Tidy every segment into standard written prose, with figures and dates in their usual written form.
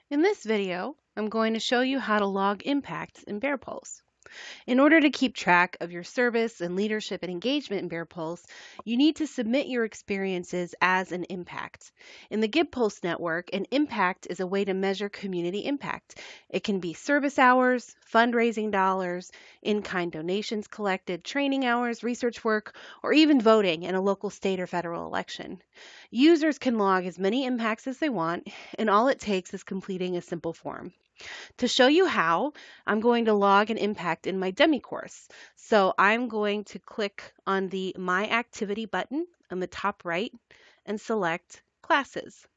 In this video, I'm going to show you how to log impacts in BearPulse. In order to keep track of your service and leadership and engagement in BearPulse, you need to submit your experiences as an impact. In the GivePulse network, an impact is a way to measure community impact. It can be service hours, fundraising dollars, in-kind donations collected, training hours, research work, or even voting in a local state or federal election. Users can log as many impacts as they want, and all it takes is completing a simple form. To show you how, I'm going to log an impact in my demi course. So I'm going to click on the My Activity button on the top right and select Classes.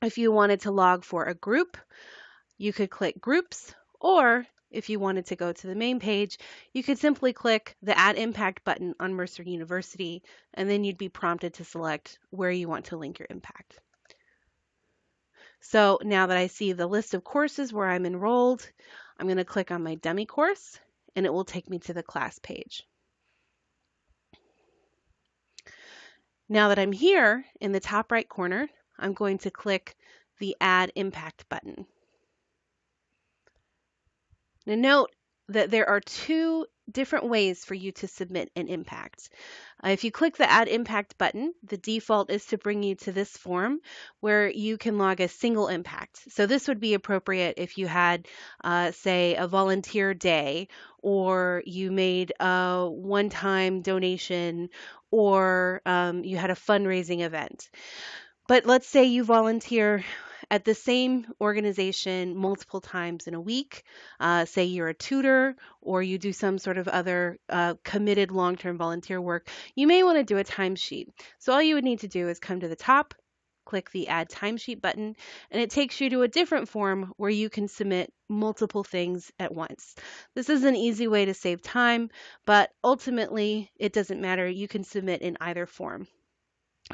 If you wanted to log for a group, you could click Groups, or if you wanted to go to the main page, you could simply click the Add Impact button on Mercer University, and then you'd be prompted to select where you want to link your impact. So now that I see the list of courses where I'm enrolled, I'm going to click on my demi course and it will take me to the class page. Now that I'm here in the top right corner, I'm going to click the Add Impact button. Now note that there are two different ways for you to submit an impact. If you click the Add Impact button, the default is to bring you to this form where you can log a single impact. So this would be appropriate if you had, say, a volunteer day, or you made a one-time donation, or you had a fundraising event. But let's say you volunteer at the same organization multiple times in a week. Say you're a tutor or you do some sort of other committed long-term volunteer work. You may want to do a timesheet. So all you would need to do is come to the top, click the Add Timesheet button, and it takes you to a different form where you can submit multiple things at once. This is an easy way to save time, but ultimately it doesn't matter. You can submit in either form.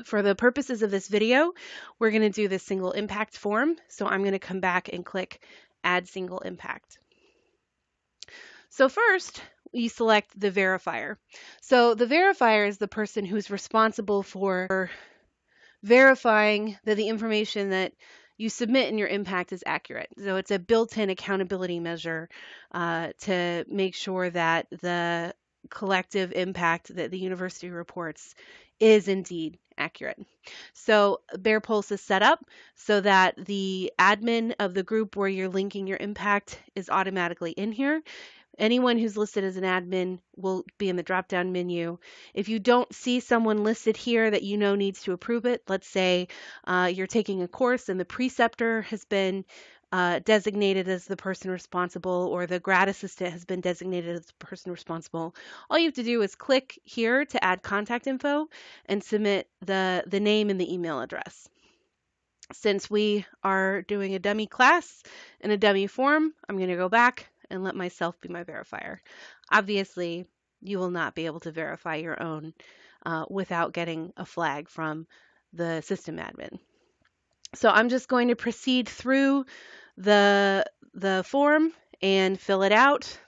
For the purposes of this video, we're going to do the single impact form. So I'm going to come back and click Add Single Impact. So first, we select the verifier. So the verifier is the person who's responsible for verifying that the information that you submit in your impact is accurate. So it's a built-in accountability measure to make sure that the collective impact that the university reports is indeed accurate. So BearPulse is set up so that the admin of the group where you're linking your impact is automatically in here. Anyone who's listed as an admin will be in the drop-down menu. If you don't see someone listed here that you know needs to approve it, let's say you're taking a course and the preceptor has been designated as the person responsible, or the grad assistant has been designated as the person responsible, all you have to do is click here to add contact info and submit the name and the email address. Since we are doing a dummy class and a dummy form, I'm going to go back and let myself be my verifier. Obviously, you will not be able to verify your own without getting a flag from the system admin. So I'm just going to proceed through the form and fill it out.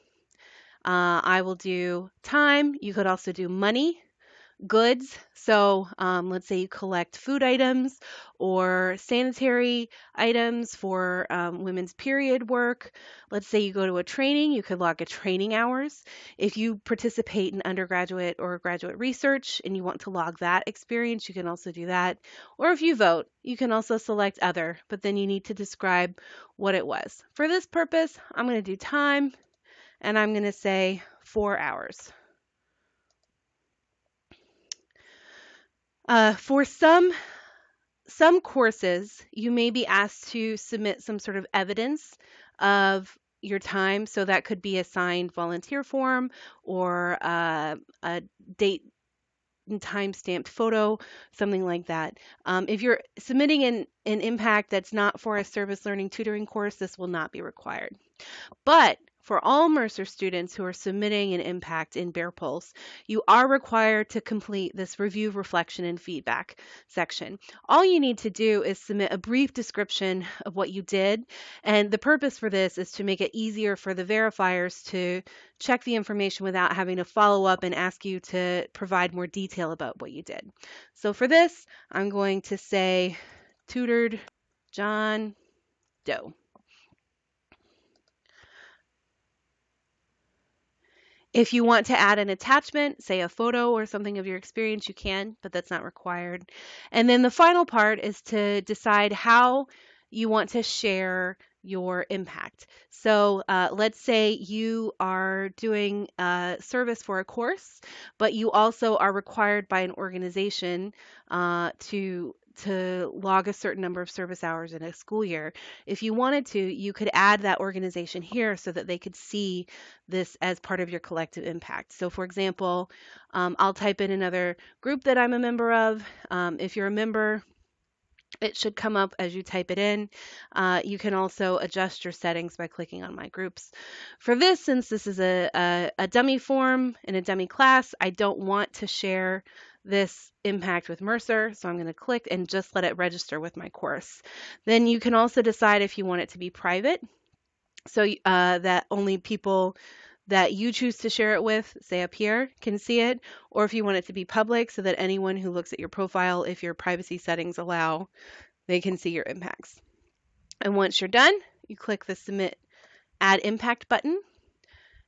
I will do time. You could also do money, goods. So let's say you collect food items or sanitary items for women's period work. Let's say you go to a training, you could log a training hours. If you participate in undergraduate or graduate research and you want to log that experience, you can also do that. Or if you vote, you can also select other, but then you need to describe what it was. For this purpose, I'm going to do time, and I'm going to say 4 hours. For some courses, you may be asked to submit some sort of evidence of your time. So that could be a signed volunteer form or a date and time-stamped photo, something like that. If you're submitting an impact that's not for a service learning tutoring course, this will not be required. But for all Mercer students who are submitting an impact in BearPulse, you are required to complete this review, reflection, and feedback section. All you need to do is submit a brief description of what you did, and the purpose for this is to make it easier for the verifiers to check the information without having to follow up and ask you to provide more detail about what you did. So for this, I'm going to say tutored John Doe. If you want to add an attachment, say a photo or something of your experience, you can, but that's not required. And then the final part is to decide how you want to share your impact. So let's say you are doing a service for a course, but you also are required by an organization to log a certain number of service hours in a school year. If you wanted to, you could add that organization here so that they could see this as part of your collective impact. So for example, I'll type in another group that I'm a member of. If you're a member, it should come up as you type it in. You can also adjust your settings by clicking on My Groups. For this, since this is a dummy form in a dummy class, I don't want to share this impact with Mercer, so I'm going to click and just let it register with my course. Then you can also decide if you want it to be private, so that only people that you choose to share it with, say up here, can see it, or if you want it to be public so that anyone who looks at your profile, if your privacy settings allow, they can see your impacts. And once you're done, you click the Submit Add Impact button,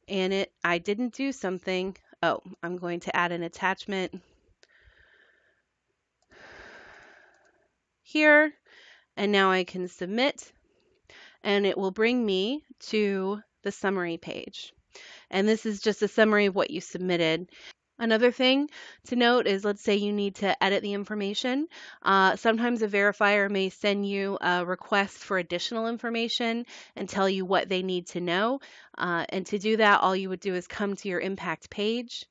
and I didn't do something. Oh, I'm going to add an attachment here, and now I can submit, and it will bring me to the summary page. And this is just a summary of what you submitted. Another thing to note is, let's say you need to edit the information. Sometimes a verifier may send you a request for additional information and tell you what they need to know. And to do that, all you would do is come to your impact page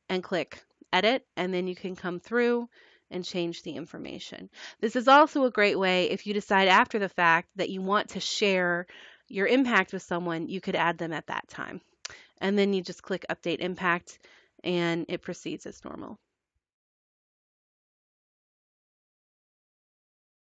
and click Edit, and then you can come through and change the information. This is also a great way if you decide after the fact that you want to share your impact with someone, you could add them at that time. And then you just click Update Impact, and it proceeds as normal.